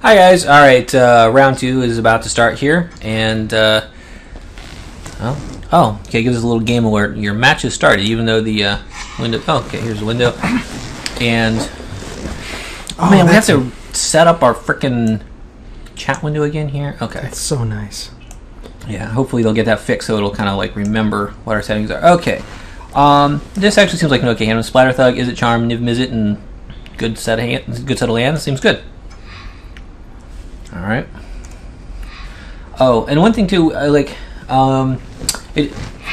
Hi guys. All right, round 2 is about to start here, and okay, gives us a little game alert. Your match has started, even though the window. Oh, okay, here's the window, and man, we have to set up our frickin' chat window again here. Okay, that's so nice. Yeah, hopefully they'll get that fixed so it'll kind of like remember what our settings are. Okay, this actually seems like an okay hand. Splatter Thug, Is It Charm, Niv Mizzet, and good set of hands. Seems good. All right. Oh, and one thing too,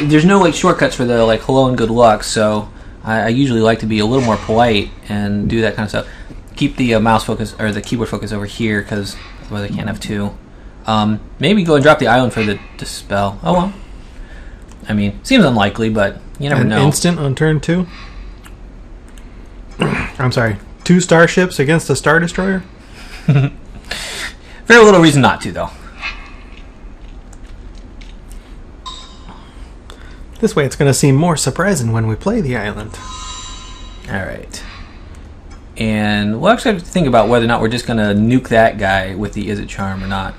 there's no like shortcuts for the like hello and good luck, so I usually like to be a little more polite and do that kind of stuff. Keep the mouse focus or the keyboard focus over here because otherwise I can't have two. Maybe go and drop the island for the dispel. Oh well. I mean, seems unlikely, but you never know. Instant on turn 2. I'm sorry. 2 starships against a Star Destroyer. Very little reason not to, though. This way it's going to seem more surprising when we play the island. Alright. And we'll actually have to think about whether or not we're just going to nuke that guy with the Is It Charm or not.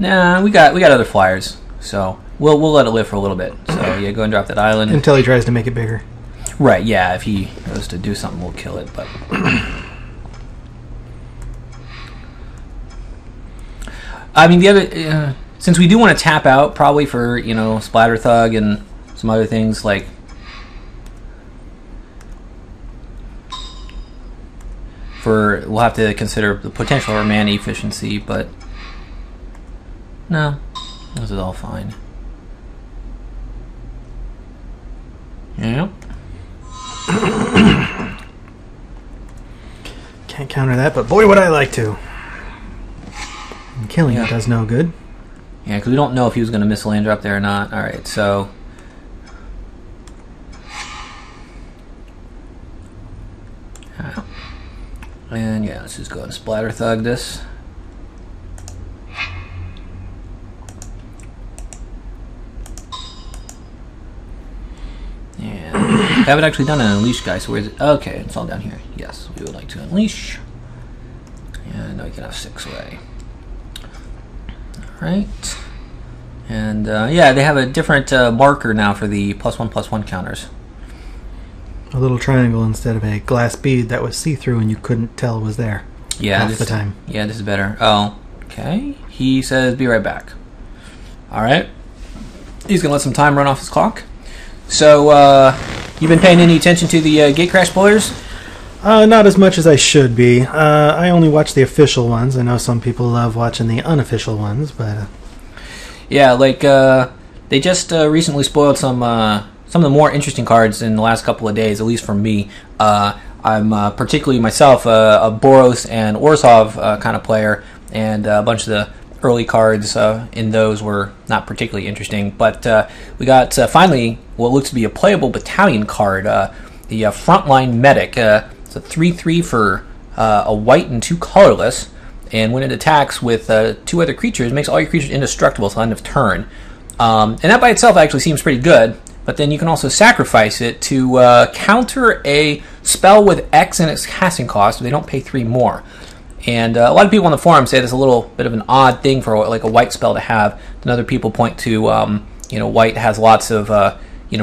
Nah, we got other flyers. So we'll let it live for a little bit. So yeah, go and drop that island. Until he tries to make it bigger. Right, yeah. If he goes to do something, we'll kill it, but... I mean, the other since we do want to tap out probably for Splatter Thug and some other things like we'll have to consider the potential for mana efficiency, but no, this is all fine. Yeah. Can't counter that, but boy, would I like to. Killing it does no good. Yeah, because we don't know if he was going to miss a land drop there or not. All right, so and yeah, let's just go ahead and Splatter Thug this. And I haven't actually done an unleash, guys. So where's it? Okay, it's all down here. Yes, we would like to unleash. And now we can have 6 away. Right, and yeah, they have a different marker now for the +1/+1 counters. A little triangle instead of a glass bead that was see-through and you couldn't tell was there. Yeah, half the time. Yeah, this is better. Oh, okay. He says, "Be right back." All right. He's gonna let some time run off his clock. So, you've been paying any attention to the gate crash spoilers? Not as much as I should be. I only watch the official ones. I know some people love watching the unofficial ones, but... Yeah, like, they just recently spoiled some of the more interesting cards in the last couple of days, at least for me. I'm particularly myself a Boros and Orzhov kind of player, and a bunch of the early cards in those were not particularly interesting. But we got, finally, what looks to be a playable battalion card, the Frontline Medic. It's a 3/3 for a white and 2 colorless, and when it attacks with 2 other creatures, it makes all your creatures indestructible till the end of turn. And that by itself actually seems pretty good, but then you can also sacrifice it to counter a spell with X in its casting cost, but they don't pay 3 more. And a lot of people on the forum say that's a little bit of an odd thing for like a white spell to have, and other people point to white has lots of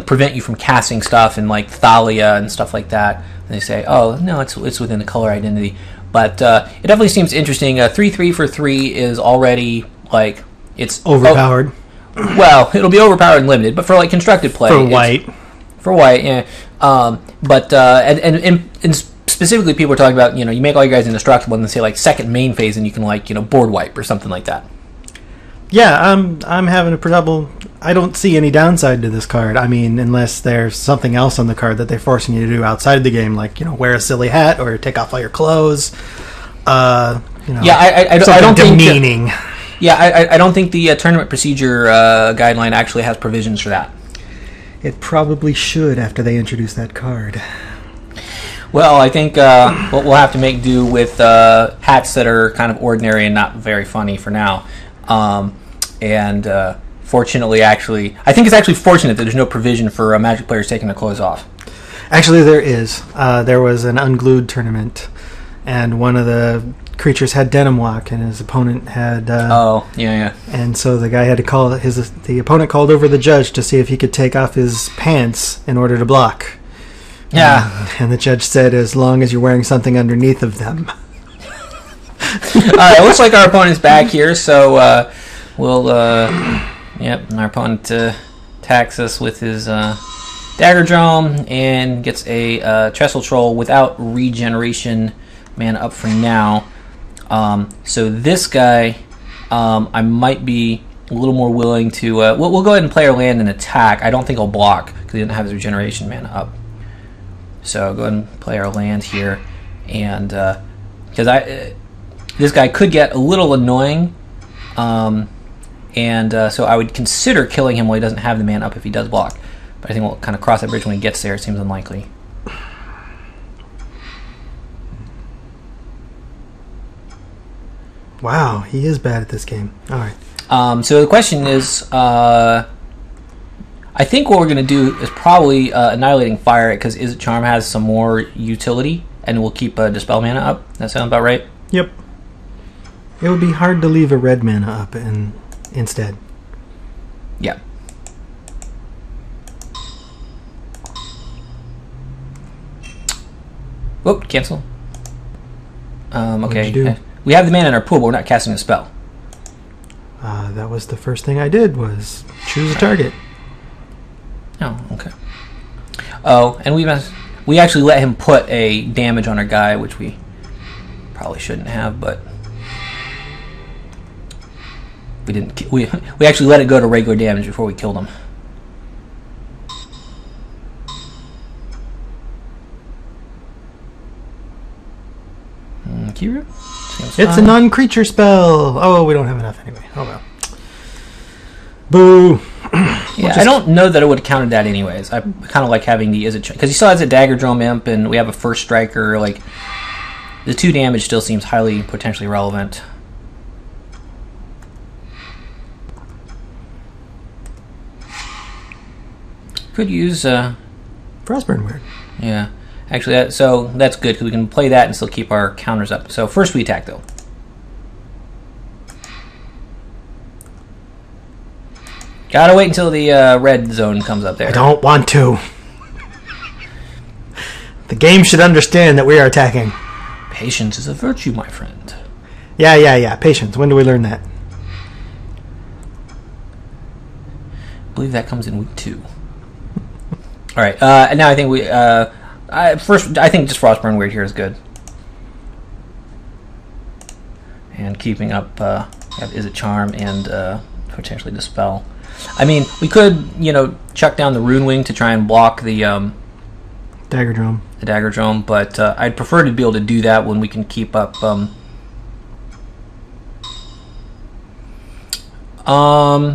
prevent you from casting stuff and like Thalia and stuff like that. And they say, oh, no, it's within the color identity. But it definitely seems interesting. 3/3 for 3 is already, like, it's... overpowered. Well, it'll be overpowered and limited, but for, like, constructed play... For white. For white, yeah. And specifically people are talking about, you make all your guys indestructible and then say, like, second main phase and you can, like, board wipe or something like that. Yeah, I'm having a trouble. I don't see any downside to this card. I mean, unless there's something else on the card that they're forcing you to do outside the game, like wear a silly hat or take off all your clothes. Yeah, I don't demeaning. I don't think the tournament procedure guideline actually has provisions for that. It probably should after they introduce that card. Well, I think what we'll have to make do with hats that are kind of ordinary and not very funny for now. Fortunately, actually, I think it's actually fortunate that there's no provision for Magic players taking their clothes off. Actually, there is. There was an unglued tournament, and one of the creatures had Denim Walk, and his opponent had. Oh, yeah. And so the guy had to call the opponent called over the judge to see if he could take off his pants in order to block. Yeah. And the judge said, as long as you're wearing something underneath of them. Alright, it looks like our opponent's back here, so yep, our opponent attacks us with his Dagger Drome and gets a Trestle Troll without regeneration mana up for now. So this guy, I might be a little more willing to... we'll go ahead and play our land and attack. I don't think he'll block because he didn't have his regeneration mana up. So go ahead and play our land here, and because this guy could get a little annoying, so I would consider killing him while he doesn't have the mana up if he does block. But I think we'll kind of cross that bridge when he gets there. It seems unlikely. Wow, he is bad at this game. All right. So the question is, I think what we're going to do is probably Annihilating Fire it, because Izzet Charm has some more utility, and we'll keep Dispel mana up. That sound about right? Yep. It would be hard to leave a red mana up instead. Yeah. Whoop, cancel. Okay. What'd you do? We have the mana in our pool, but we're not casting a spell. That was the first thing I did, was choose a target. Oh, okay. Oh, and we actually let him put a damage on our guy, which we probably shouldn't have, but we didn't. We actually let it go to regular damage before we killed him. Kiru? It's a non-creature spell. Oh, we don't have enough anyway. Oh well. Boo. Yeah, I don't know that it would have counted that anyways. I kind of like having the Izzet, because he still has a Dagger Drome Imp, and we have a First Striker. Like, the 2 damage still seems highly potentially relevant. Could use Frostburn Word. Yeah, actually, so that's good because we can play that and still keep our counters up. So first we attack though. Gotta wait until the red zone comes up there. I don't want to. The game should understand that we are attacking. Patience is a virtue, my friend. Yeah. Patience. When do we learn that? I believe that comes in week 2. All right. And now I think I think just Frostburn Weird here is good. And keeping up Izzet Charm and potentially Dispel. I mean, we could, chuck down the Rune Wing to try and block the Dagger Drome. The Dagger Drome, but I'd prefer to be able to do that when we can keep up. I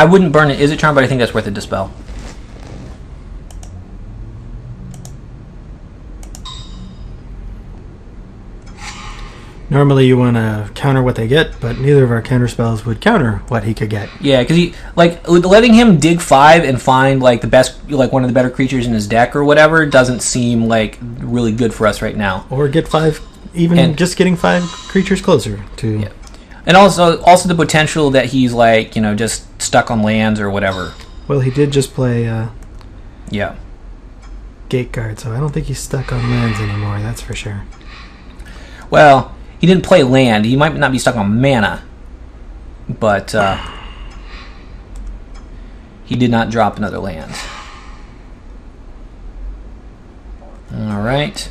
wouldn't burn an Izzet Charm, but I think that's worth a Dispel. Normally you want to counter what they get, but neither of our counter spells would counter what he could get. Yeah, because he letting him dig 5 and find the best, one of the better creatures in his deck or whatever doesn't seem really good for us right now. Or get 5, just getting 5 creatures closer to. Yeah. And also the potential that he's just stuck on lands or whatever. Well, he did just play. Yeah. Gate Guard, so I don't think he's stuck on lands anymore. That's for sure. Well, he didn't play land. He might not be stuck on mana, but he did not drop another land. All right.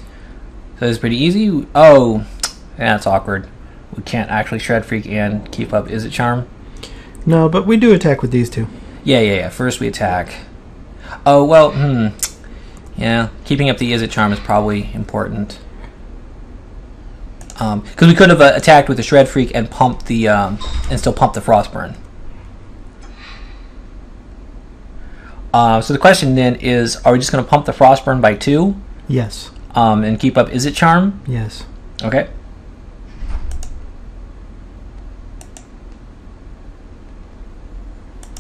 So it's pretty easy. Oh, that's awkward. We can't actually Shred Freak and keep up Izzet Charm. No, but we do attack with these two. Yeah. First we attack. Oh, well, yeah, keeping up the Izzet Charm is probably important. Because we could have attacked with the Shred Freak and pumped the and still pumped the Frostburn. So the question then is: are we just going to pump the Frostburn by 2? Yes. And keep up Izzet Charm? Yes. Okay.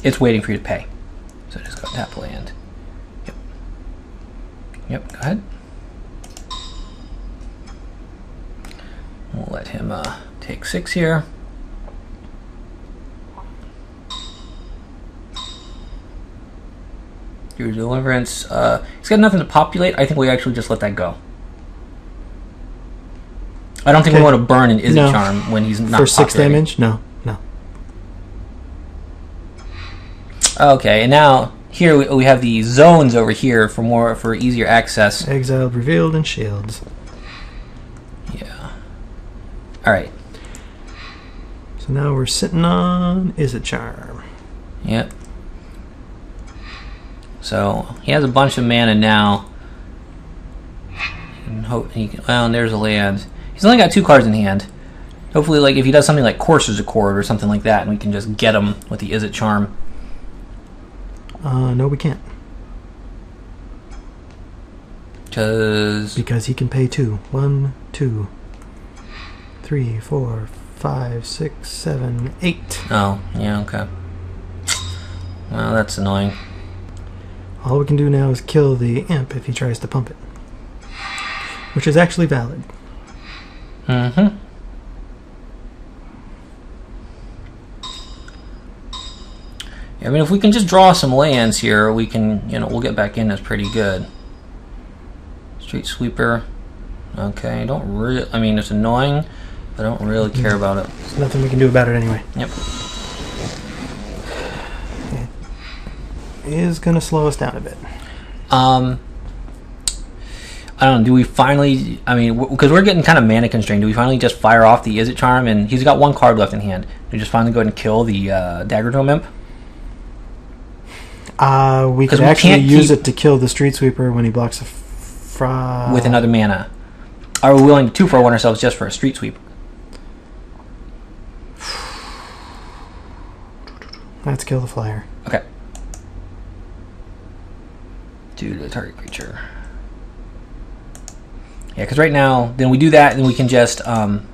It's waiting for you to pay. So just go tap land. Yep. Go ahead. let him take 6 here. Your Deliverance. He's got nothing to populate. I think we actually just let that go. I don't think we want to burn an Izzet Charm when he's not for 6 populating. damage. No. Okay, and now here we have the zones over here for easier access. Exiled, revealed, and shields. Yeah. All right. So now we're sitting on Izzet Charm. Yep. So he has a bunch of mana now. And and there's a land. He's only got 2 cards in hand. Hopefully, like if he does something like Courser's Accord or something like that, and we can just get him with the Izzet Charm. No, we can't. Because he can pay 2. 1, 2, 3, 4, 5, 6, 7, 8. Oh, yeah, okay. Well, that's annoying. All we can do now is kill the imp if he tries to pump it. Which is actually valid. Mm-hmm. I mean, if we can just draw some lands here, we can, we'll get back in. That's pretty good. Street Sweeper. Okay, don't really. I mean, it's annoying, but I don't really care about it. There's nothing we can do about it anyway. Yep. It is going to slow us down a bit. I don't know. Do we finally? I mean, because we're getting kind of mana constrained. Do we finally just fire off the Izzet Charm? And he's got 1 card left in hand. Do we just finally go ahead and kill the Dagger Tome Imp? We could actually use it to kill the Street Sweeper when he blocks a with another mana. Are we willing to 2-for-1 ourselves just for a Street Sweeper? Let's kill the flyer. Okay. To the target creature. Yeah, because right now, then we do that, and we can just, and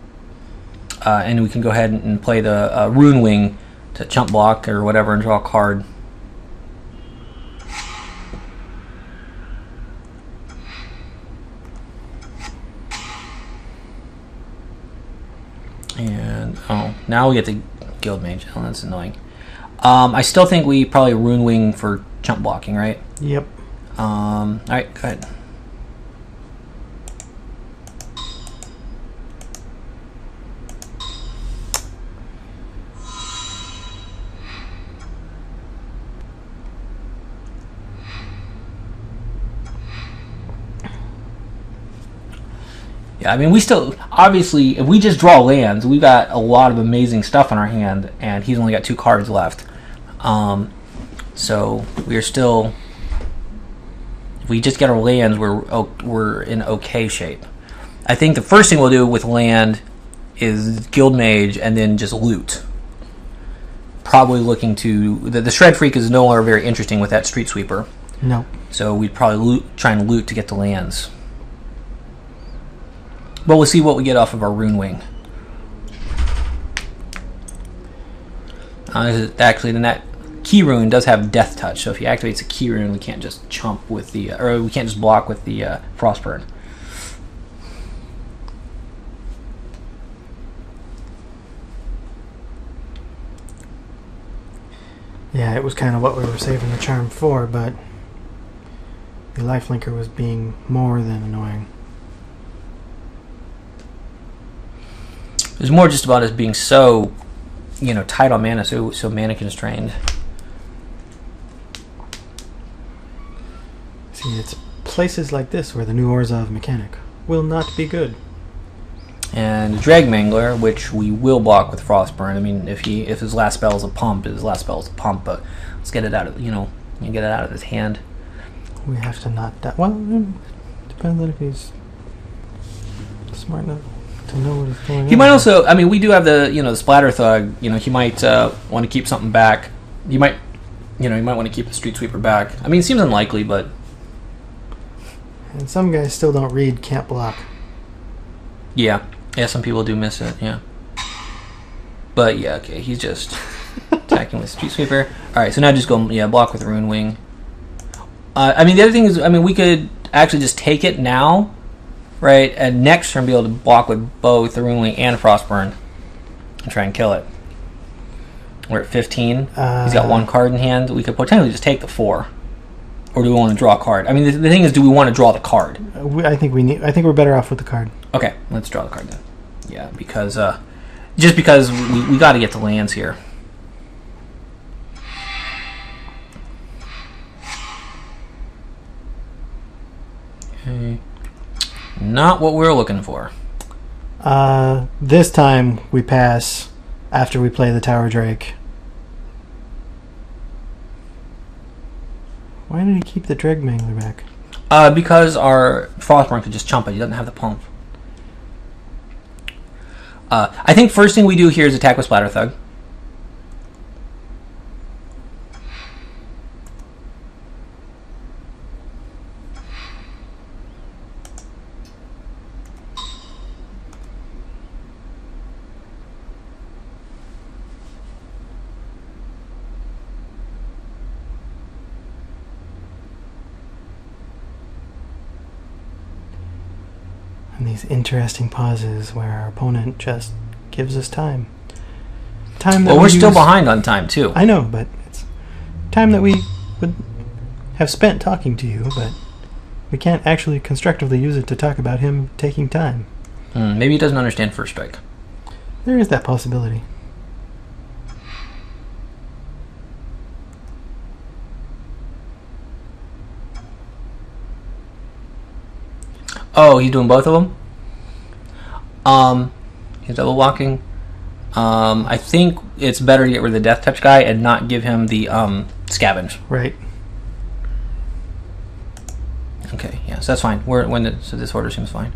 we can go ahead and play the Rune Wing to chump block or whatever and draw a card. And, now we get the Guild Mage. Oh, that's annoying. I still think we probably Rune Wing for chump blocking, right? Yep. Alright, go ahead. Yeah, I mean, we still, obviously, if we just draw lands, we've got a lot of amazing stuff in our hand, and he's only got 2 cards left. So, we're still, if we just get our lands, we're in okay shape. I think the first thing we'll do with land is Guild Mage, and then just loot. Probably looking to, the Shred Freak is no longer very interesting with that Street Sweeper. No. So, we'd probably try and loot to get the lands. But we'll see what we get off of our Rune Wing. Actually, then that Key Rune does have Death Touch, so if he activates a Key Rune, we can't just chump with the, or we can't just block with the Frostburn. Yeah, it was kind of what we were saving the charm for, but the lifelinker was being more than annoying. It was more just about us being so, tight on mana, so mana constrained. See, it's places like this where the new Orzhov mechanic will not be good. And Drag Mangler, which we will block with Frostburn. I mean, if his last spell is a pump, his last spell is a pump. But let's get it out of get it out of his hand. We have to not that. Well, depends on if he's smart enough to know what is going on. He might also. I mean, we do have the the Splatter Thug. He might want to keep something back. He might want to keep the Street Sweeper back. I mean, it seems unlikely, but. And some guys still don't read can't block. Yeah, some people do miss it. Yeah. But yeah, okay, he's just attacking with Street Sweeper. All right, so now just go block with Rune Wing. I mean, the other thing is, we could actually just take it now, right? And next turn, be able to block with both Runely and Frostburn and try and kill it. We're at 15. He's got one card in hand. We could potentially just take the 4. Or do we want to draw a card? I mean, the thing is, do we want to draw the card? I think we're better off with the card. Okay, let's draw the card then. Yeah, because just because we got to get the lands here. Okay, not what we're looking for. This time we pass after we play the Tower Drake. Why did he keep the Dreg Mangler back? Because our Frostburn could just chump it. He doesn't have the pump. I think first thing we do here is attack with Splatter Thug. And these interesting pauses where our opponent just gives us time. Well, we're still behind on time, too. I know, but it's time that we would have spent talking to you, but we can't actually constructively use it to talk about him taking time. Maybe he doesn't understand first strike. There is that possibility. Oh, he's doing both of them? He's double blocking. I think it's better to get rid of the Death Touch guy and not give him the Scavenge. Right. Okay, yeah, so that's fine. So this order seems fine.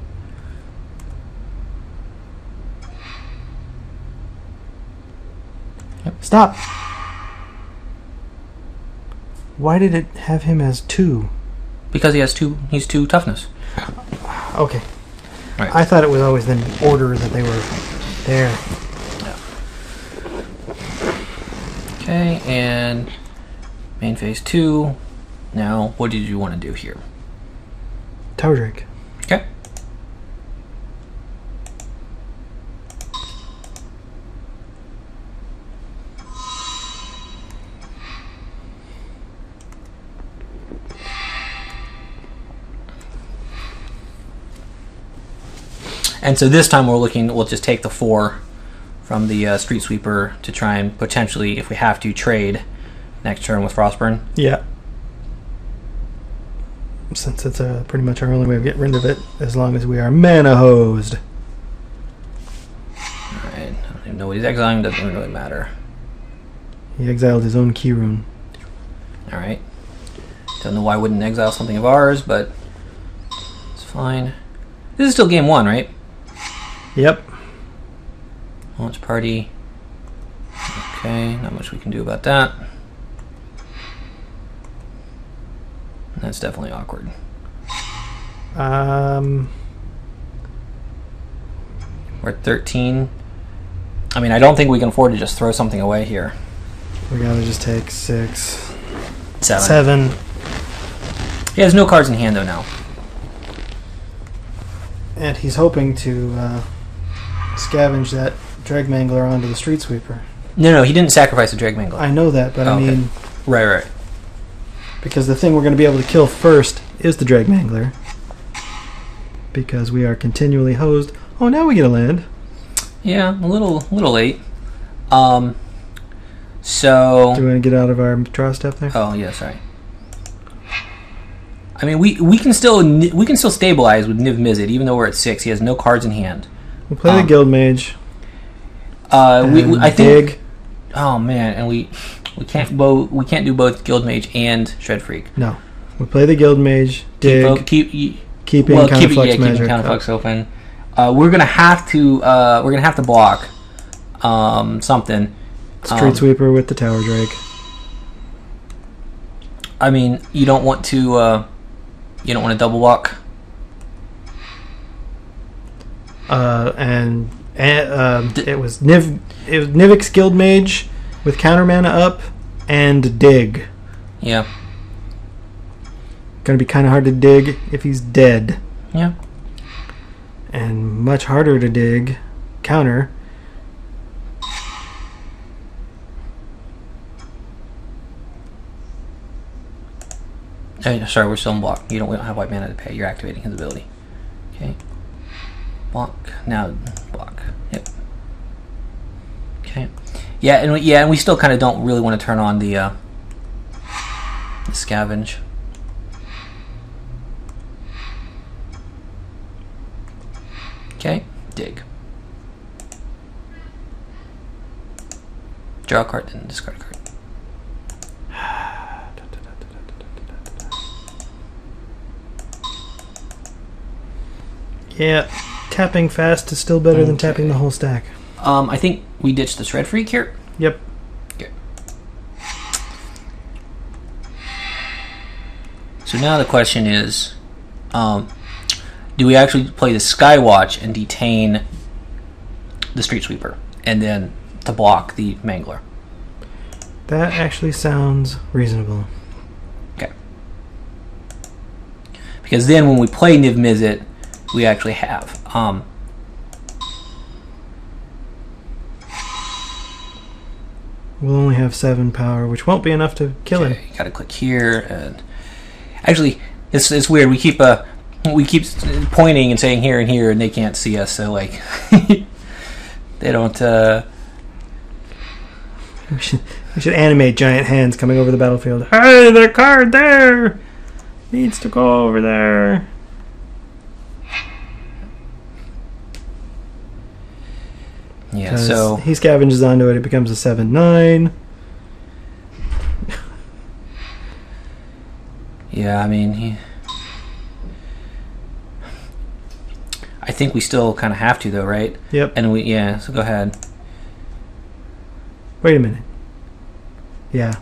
Yep. Stop! Why did it have him as 2? Because he's 2 toughness. Okay. Right. I thought it was always in order that they were there. Yeah. Okay, and main phase 2. Now, what did you want to do here? Tower Drake. Okay. And so this time we'll just take the 4 from the Street Sweeper to try and potentially, if we have to, trade next turn with Frostburn. Yeah. Since it's pretty much our only way of getting rid of it, as long as we are mana hosed. Alright, I don't even know what he's exiling, doesn't really matter. He exiled his own key rune. Alright. Don't know why I wouldn't exile something of ours, but it's fine. This is still game 1, right? Yep. Launch party. Okay, not much we can do about that. That's definitely awkward. We're at 13. I mean, I don't think we can afford to just throw something away here. We gotta just take 6. 7. He has no cards in hand, though, now. And he's hoping to scavenge that Dreg Mangler onto the Street Sweeper. No, he didn't sacrifice the Dreg Mangler. I know that, but I mean... Right. Because the thing we're going to be able to kill first is the Dreg Mangler. Because we are continually hosed. Oh, now we get a land. Yeah, a little late. So... Do we want to get out of our draw step there? Oh, yeah, sorry. I mean, we can still stabilize with Niv Mizzet, even though we're at 6. He has no cards in hand. We'll play the Guild Mage. I think. Oh man, and we can't do both Guild Mage and Shred Freak. No, we play the Guild Mage. Dig. Keeping Counterflux open. We're gonna have to block something. Street Sweeper with the Tower Drake. I mean, you don't want to double block. It was Nivek's Guild Mage with counter mana up and dig. Yeah. Gonna be kind of hard to dig if he's dead. Yeah. And much harder to dig. Counter. Hey, sorry, we're still in block. We don't have white mana to pay. You're activating his ability. Okay. Block. Now block. Yep. Okay. Yeah, and we still kind of don't really want to turn on the scavenge. Okay. Dig. Draw a card, then discard a card. Yeah, tapping fast is still better than tapping the whole stack. I think we ditched the Shred Freak here. Yep. Okay. So now the question is, do we actually play the Skywatch and detain the Street Sweeper, and then to block the Mangler? That actually sounds reasonable. Okay. Because then when we play Niv Mizzet, we actually have. We'll only have 7 power, which won't be enough to kill him. Got to click here, and actually, it's weird. We keep pointing and saying here and here, and they can't see us. So like, they don't. We should animate giant hands coming over the battlefield. Hey, the card there needs to go over there. Yeah, so he scavenges onto it. It becomes a 7/9. Yeah, I mean, I think we still kind of have to, though, right? Yep. And so go ahead. Wait a minute. Yeah.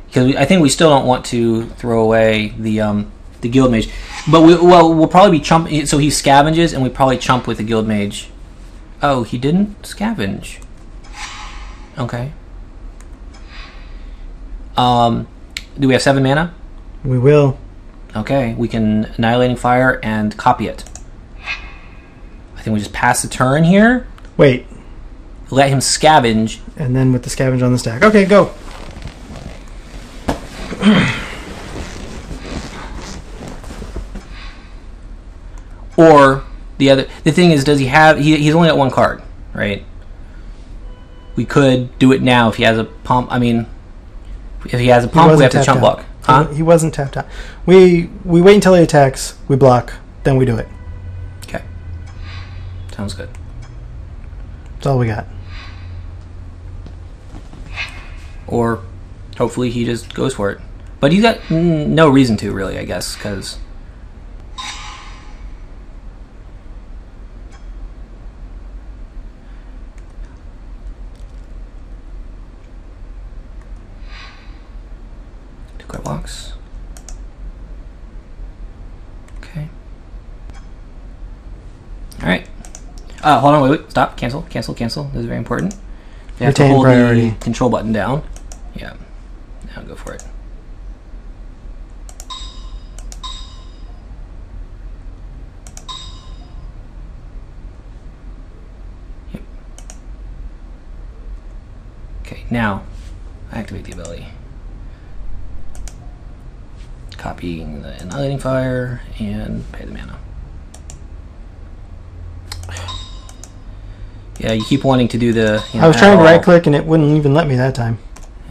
Because I think we still don't want to throw away the Guild Mage, but we'll probably be chump. So he scavenges, and we probably chump with the Guild Mage. Oh, he didn't scavenge. Okay. Do we have 7 mana? We will. Okay, we can Annihilating Fire and copy it. I think we just pass the turn here. Wait. Let him scavenge. And then with the scavenge on the stack. Okay, go. Or the thing is, does he have? He's only got 1 card, right? We could do it now if he has a pump. I mean, if he has a pump, we have to chump block. Huh? He wasn't tapped out. We wait until he attacks. We block. Then we do it. Okay. Sounds good. That's all we got. Or hopefully he just goes for it. But he's got no reason to, really, I guess, because... Card blocks. Okay. Alright. Hold on, wait, stop, cancel. This is very important. You have to hold priority. The control button down. Yeah. Now go for it. Yep. Okay, now activate the ability. Copying the Annihilating Fire and pay the mana. Yeah, you keep wanting to do the... I was trying to right click and it wouldn't even let me that time.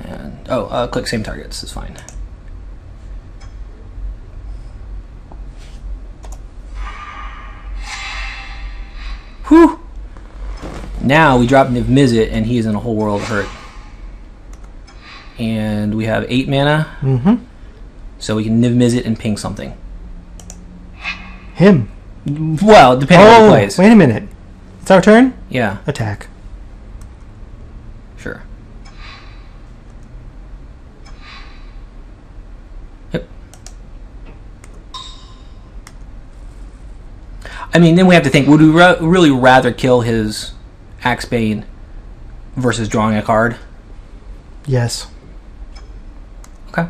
And click same targets is fine. Whew! Now we drop Niv Mizzet and he's in a whole world of hurt. And we have 8 mana. Mm-hmm. So we can Niv Mizzet and ping something. Him? Well, depending on who plays. Wait a minute. It's our turn? Yeah. Attack. Sure. Yep. I mean, then we have to think, would we really rather kill his Axebane versus drawing a card? Yes. Okay.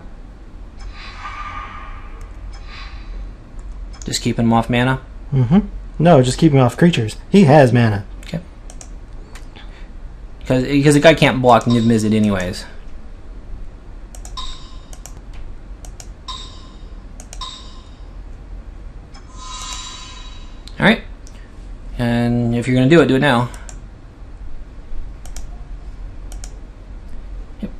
Just keeping him off mana? Mm-hmm. No, just keep him off creatures. He has mana. Okay. Because the guy can't block Niv-Mizzet anyways. Alright. And if you're going to do it now. Yep.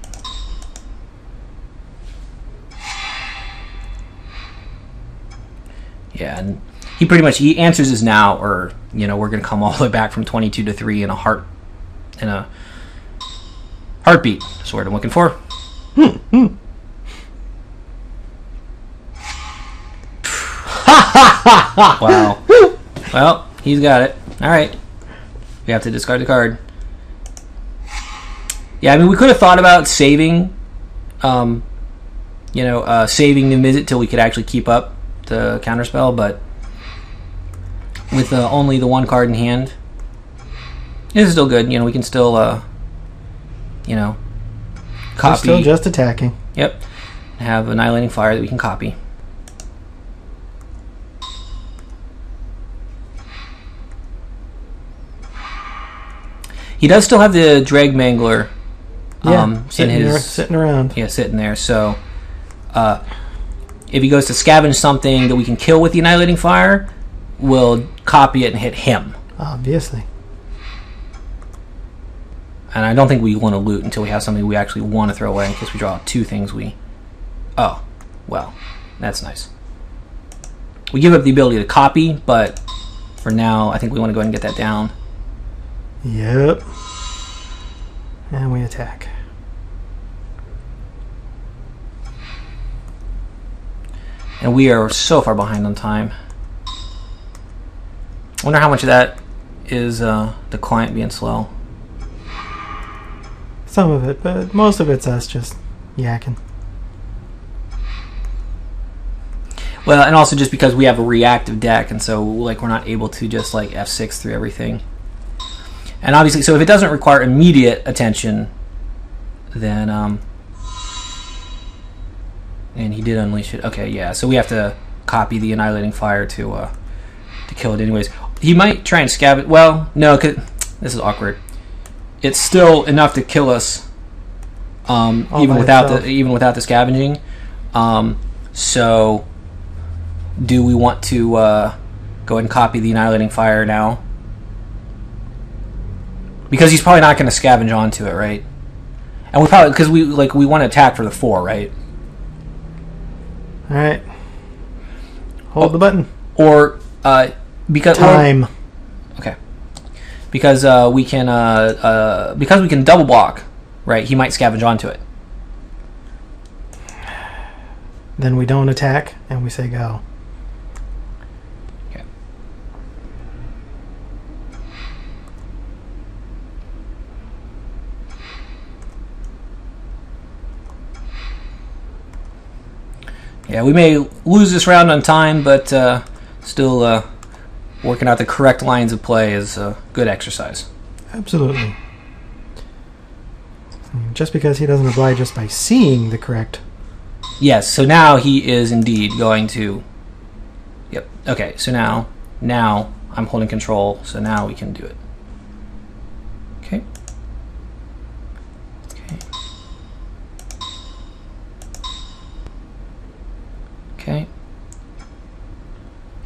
Yeah, and he answers us now, or we're going to come all the way back from 22 to 3 in a heartbeat. That's the word I'm looking for. Wow. Well, he's got it. All right. We have to discard the card. Yeah, I mean, we could have thought about saving, saving the visit till we could actually keep up the counterspell, but with only the one card in hand, it's still good. We can still, copy. We're still just attacking. Yep. Have Annihilating Fire that we can copy. He does still have the Drag Mangler. Sitting around. Yeah, sitting there. So, if he goes to scavenge something that we can kill with the Annihilating Fire, we'll copy it and hit him. Obviously. And I don't think we want to loot until we have something we actually want to throw away in case we draw out two things we... Oh, well, that's nice. We give up the ability to copy, but for now, I think we want to go ahead and get that down. Yep. And we attack. And we are so far behind on time. I wonder how much of that is the client being slow. Some of it, but most of it's us just yakking. Well, and also just because we have a reactive deck, and so we're not able to just F6 through everything. And obviously, so if it doesn't require immediate attention, then and he did unleash it. Okay, yeah. So we have to copy the Annihilating Fire to kill it anyways. He might try and scab it. Well, no, 'cause this is awkward. It's still enough to kill us, even without the scavenging. So, do we want to go ahead and copy the Annihilating Fire now? Because he's probably not going to scavenge onto it, right? And we probably because we want to attack for the 4, right? All right. Hold the button. Or because time. Okay. Because we can double block, right? He might scavenge onto it. Then we don't attack and we say go. Okay. Yeah, we may lose this round on time, but still working out the correct lines of play is a good exercise. Absolutely. Just because he doesn't oblige us by seeing the correct... Yes, so now he is indeed going to... Yep, okay, so now I'm holding control, so now we can do it. Okay. Okay.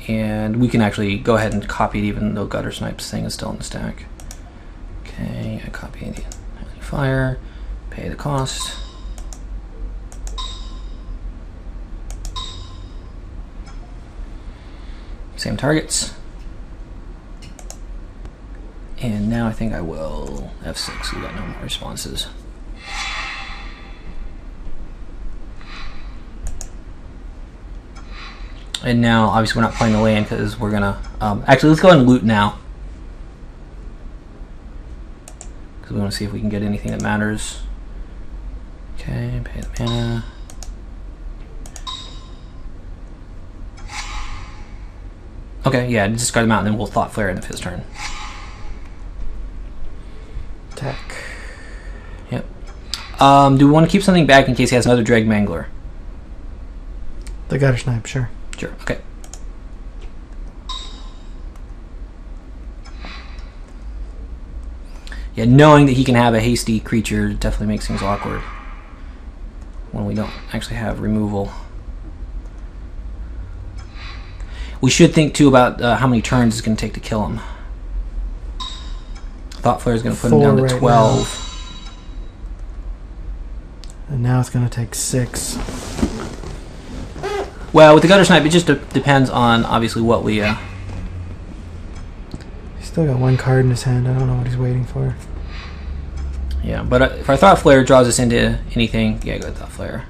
And we can actually go ahead and copy it even though Gutter Snipe's thing is still in the stack. Okay, I copy the fire, pay the cost. Same targets. And now I think I will F6, we got no more responses. And now, obviously, we're not playing the land because we're gonna. Actually, let's go ahead and loot now, because we want to see if we can get anything that matters. Okay, pay the mana. Okay, yeah, discard them out, and then we'll Thought Flare into his turn. Attack. Yep. Do we want to keep something back in case he has another Drag Mangler? The Gutter Snipe, sure. Sure, okay. Yeah, knowing that he can have a hasty creature definitely makes things awkward when we don't actually have removal. We should think, too, about how many turns it's going to take to kill him. Thought Flare is going to put him down to 12. Now. And now it's going to take 6. Well, with the Gutter Snipe, it just depends on, obviously, what we... He's still got 1 card in his hand. I don't know what he's waiting for. Yeah, but if our Thought Flare draws us into anything, yeah, go with Thought Flare.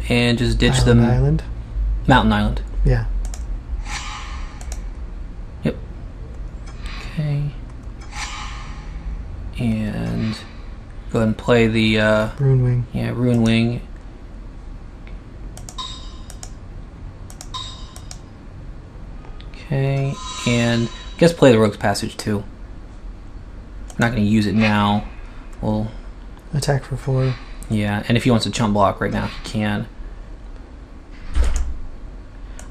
And just ditch them. Island? Mountain Island. Yeah. Yep. Okay. And go ahead and play the Ruin Wing. Yeah, Ruin Wing. Okay, and I guess play the Rogue's Passage too. I'm not going to use it now. We'll attack for 4. Yeah, and if he wants to chump block right now, he can.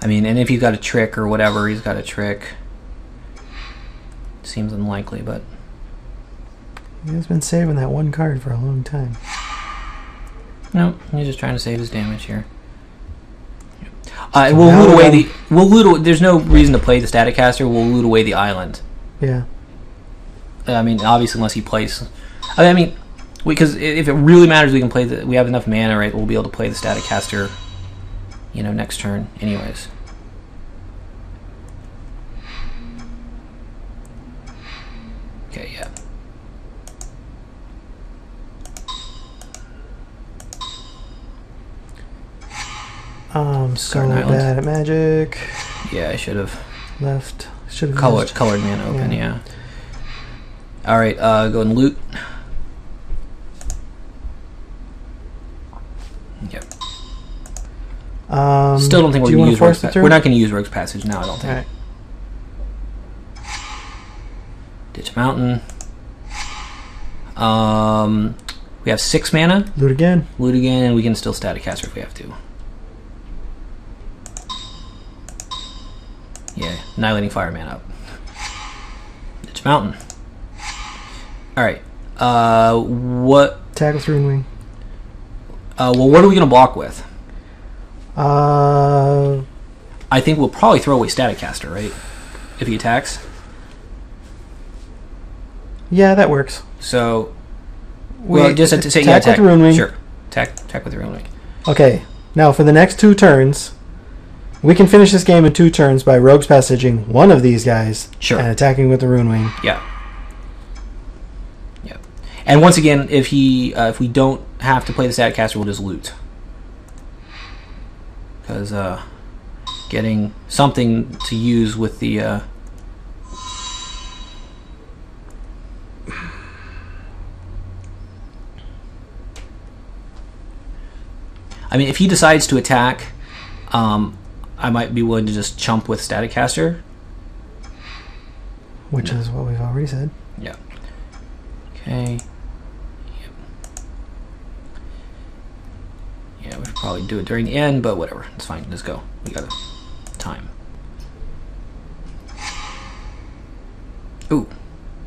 I mean, and if he's got a trick or whatever, he's got a trick. Seems unlikely, but... He's been saving that 1 card for a long time. No, he's just trying to save his damage here. We'll loot away the... there's no reason to play the Static Caster. We'll loot away the island. Yeah. I mean, obviously, unless he plays... I mean... Because if it really matters, we can play we have enough mana, right? We'll be able to play the Static Caster, next turn, anyways. Okay, yeah. So bad at Magic. Yeah, I should have left. Should have colored mana open. Yeah. All right, go and loot. Yep. Still don't think we're going to use Rogue's Passage. We're not going to use Rogue's Passage now, I don't think. Right. Ditch Mountain. We have 6 mana. Loot again. Loot again, and we can still Static Caster if we have to. Yeah, Annihilating Fire mana up. Ditch Mountain. Alright. What... Attack with Ruin Wing. Well, what are we going to block with? I think we'll probably throw away Static Caster, right? If he attacks. Yeah, that works. So, well, just to say, attack with Ruin Wing. Sure, attack with Ruin Wing. Okay, now for the next 2 turns, we can finish this game in 2 turns by Rogue's Passaging one of these guys. Sure. And attacking with the Ruin Wing. Yeah. Yeah. And once again, if we don't have to play the Static Caster, we'll just loot. Because getting something to use with the... I mean, if he decides to attack, I might be willing to just chump with Static Caster. Which is what we've already said. Yeah. Okay. Yep. Yeah, we should probably do it during the end, but whatever. It's fine. Let's go. We got time. Ooh.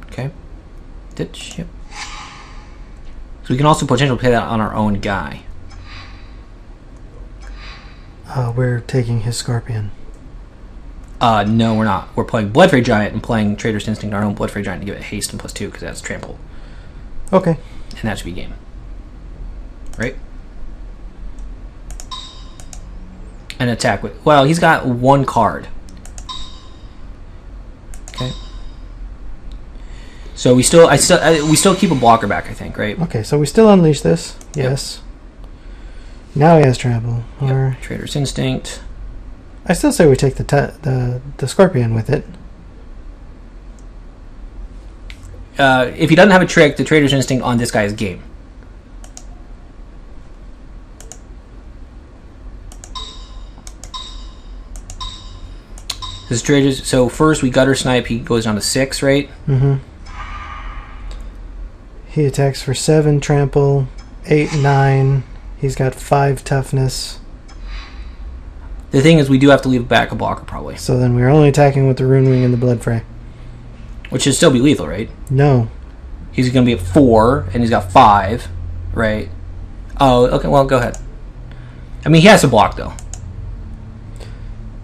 Okay. Ditch. Yep. So we can also potentially play that on our own guy. We're taking his Scorpion. No, we're not. We're playing Bloodfray Giant and playing Trader's Instinct, our own Bloodfray Giant, to give it haste and +2 because that's trample. Okay. And that should be game. Right? An attack with... Well, he's got 1 card. Okay. So we still keep a blocker back, I think, right? Okay, so we still unleash this. Yes. Yep. Now he has trample. Yep. Or Trader's Instinct. I still say we take the Scorpion with it. If he doesn't have a trick, the Trader's Instinct on this guy is game. So first we Gutter Snipe, he goes down to 6, right? Mm-hmm. He attacks for 7 trample, 8, 9. He's got 5 toughness. The thing is, we do have to leave back a blocker, probably. So then we're only attacking with the Rune Wing and the Blood Fray. Which should still be lethal, right? No. He's going to be at 4, and he's got 5, right? Oh, okay, well, go ahead. I mean, he has to block, though.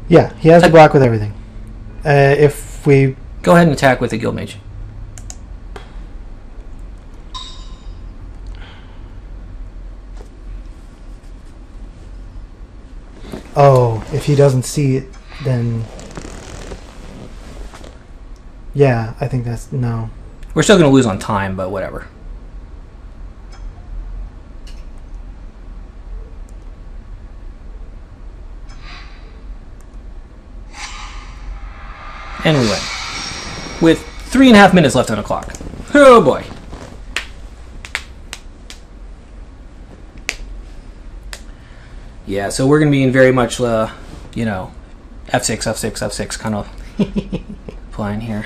Yeah, he has to block with everything. If we... Go ahead and attack with the Guild Mage. Oh, if he doesn't see it, then... Yeah, I think that's... No. We're still going to lose on time, but whatever. And we win. With 3.5 minutes left on the clock. Oh boy. Yeah, so we're going to be in very much, you know, F6, F6, F6 kind of playing here.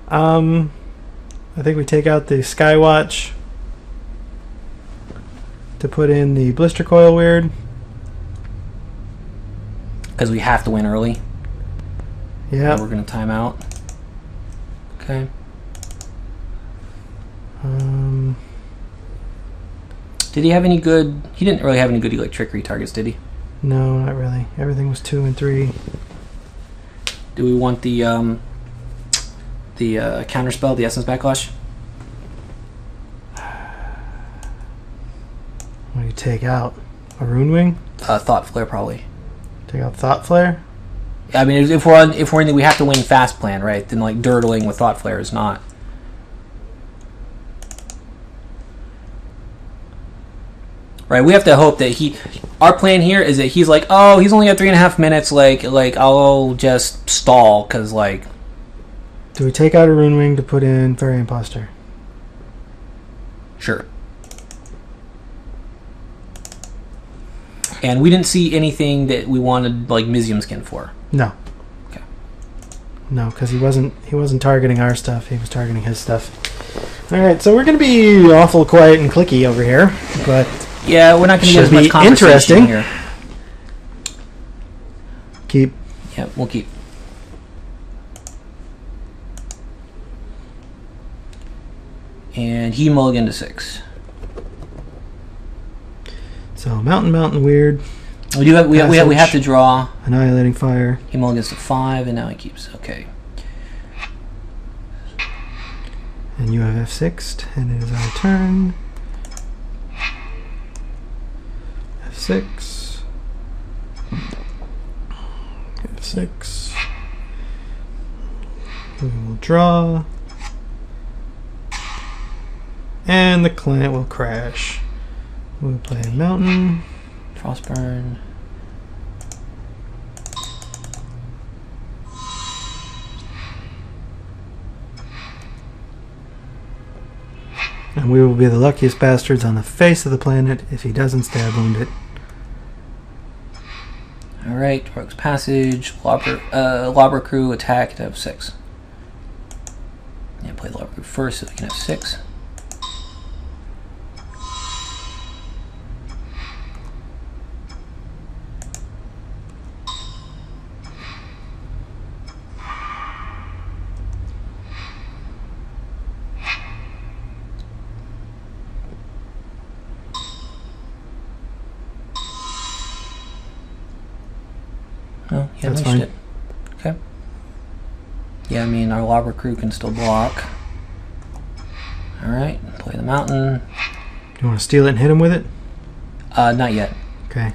I think we take out the Skywatch to put in the Blister Coil Weird. Because we have to win early. Yeah. We're going to time out. Okay. Did he have any good... He didn't really have any good like trickery targets, did he? No, not really. Everything was 2 and 3. Do we want the counterspell, the Essence Backlash? What do you take out? A Rune Wing? Thought Flare, probably. Take out Thought Flare? I mean, if we're in the we have to win fast plan, right? Then like dirtling with Thought Flare is not. Right, we have to hope that our plan here is that he's like, oh, he's only got 3.5 minutes. Like I'll just stall because like. Do we take out a Rune Wing to put in Fairy Imposter? Sure. And we didn't see anything that we wanted like Mizium Skin for. No. Okay. No, because he wasn't targeting our stuff. He was targeting his stuff. All right, so we're going to be awful quiet and clicky over here, but yeah, we're not going to get as much conversation interesting here. Keep. Yeah, we'll keep. And he mulliganed to 6. So Mountain Weird. We do have we have to draw. Annihilating Fire. He mulligans to 5, and now he keeps. Okay. And you have F6'd, and it is our turn. F6. F6. We will draw. And the client will crash. We'll play Mountain. Frostburn. And we will be the luckiest bastards on the face of the planet if he doesn't stab wound it. Alright, Rogue's Passage, Lobber Crew, attack to have 6. Yeah, play the Lobber Crew first so we can have 6. Oh, yeah, that's fine. fine. Okay. Yeah, I mean, our Lobber Crew can still block. Alright, play the Mountain. You want to steal it and hit him with it? Not yet. Okay.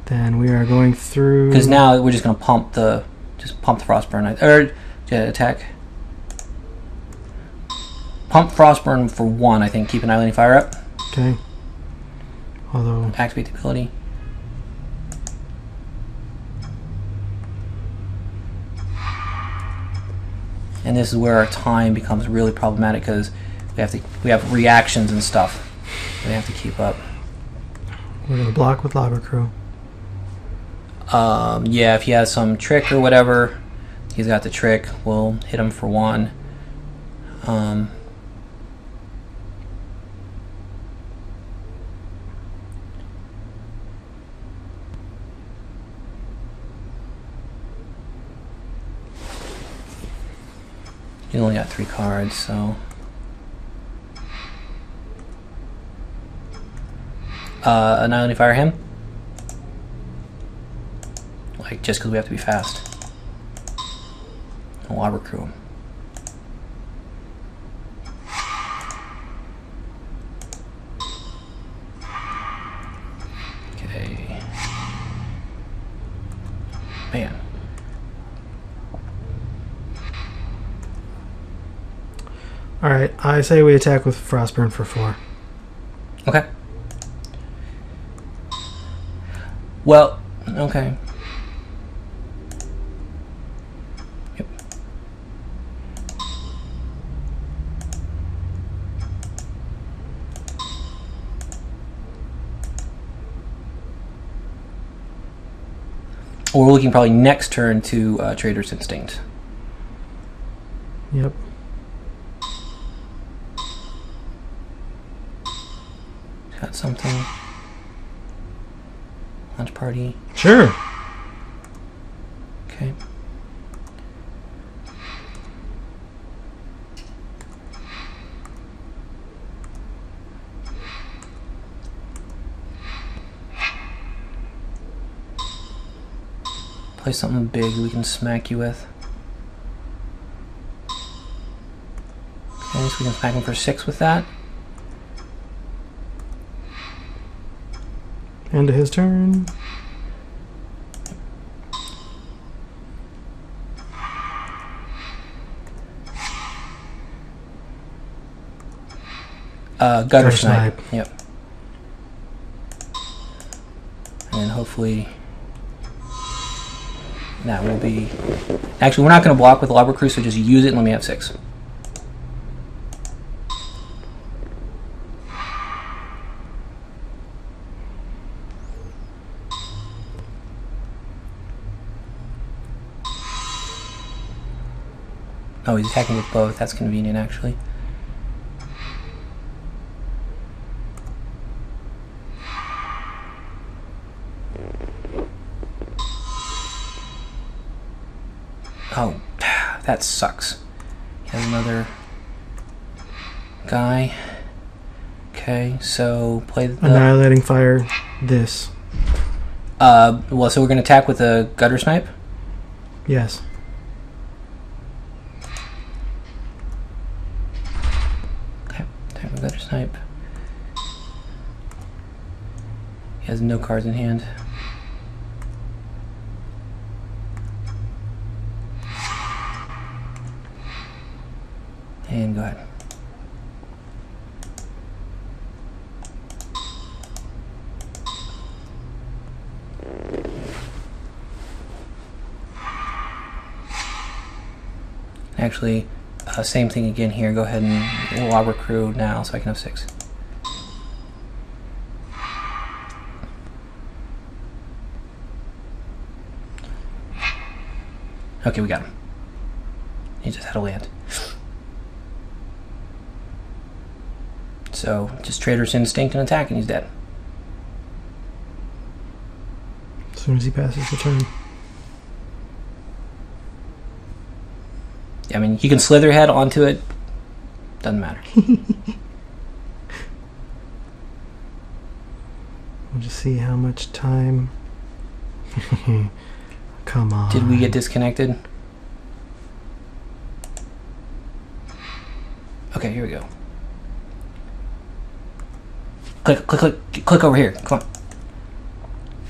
Then we are going through... Because now we're just going to pump the Frostburn. Or, attack. Pump Frostburn for 1, I think. Keep Annihilating Fire up. Okay. Although... Activate the ability. And this is where our time becomes really problematic because we have reactions and stuff we have to keep up. We're going to block with Lobber Crew. Yeah, if he has some trick or whatever, he's got the trick. We'll hit him for 1. You only got 3 cards, so... Annihilating Fire him? Like, just because we have to be fast. I'll Lobber Crew him. Okay. Man. Alright, I say we attack with Frostburn for 4. Okay. Well, okay. Yep. We're looking probably next turn to Trader's Instinct. Yep. Got something. Lunch party. Sure. Okay. Play something big we can smack you with. Okay, so we can smack him for 6 with that. End of his turn. Gutter Snipe. Yep. And then hopefully that will be... Actually, we're not going to block with the Lobber Crew, so just use it and let me have 6. Oh, he's attacking with both. That's convenient, actually. Oh, that sucks. He has another guy. Okay, so play the... Annihilating Fire this. Well, so we're going to attack with a Gutter Snipe? Yes. Gutter Snipe. He has no cards in hand. And go ahead. Actually, same thing again here. Go ahead and Lobber Crew now so I can have 6. Okay, we got him. He just had a land. So, just Trader's Instinct and attack and he's dead. As soon as he passes the turn. I mean, you can Slitherhead onto it. Doesn't matter. We'll just see how much time. Come on. Did we get disconnected? Okay, here we go. Click, click, click, click over here. Come on.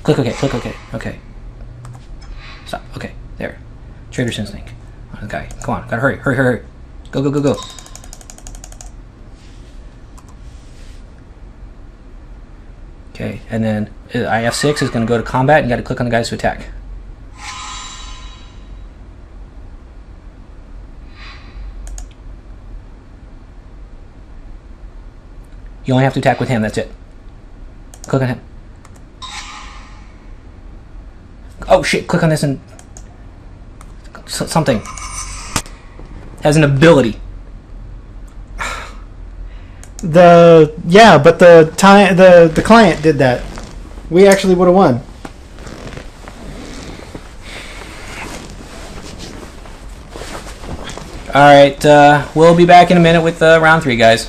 Click OK, click OK. Okay. Stop. Okay, there. Trader's Instinct. On the guy. Come on, gotta hurry, hurry, hurry. Go, go, go, go. Okay, and then IF6 is going to go to combat and you got to click on the guys to attack. You only have to attack with him, that's it. Click on him. Oh shit, click on this and... something. Has an ability. Yeah, but the client did that. We actually would have won. All right, we'll be back in a minute with round 3, guys.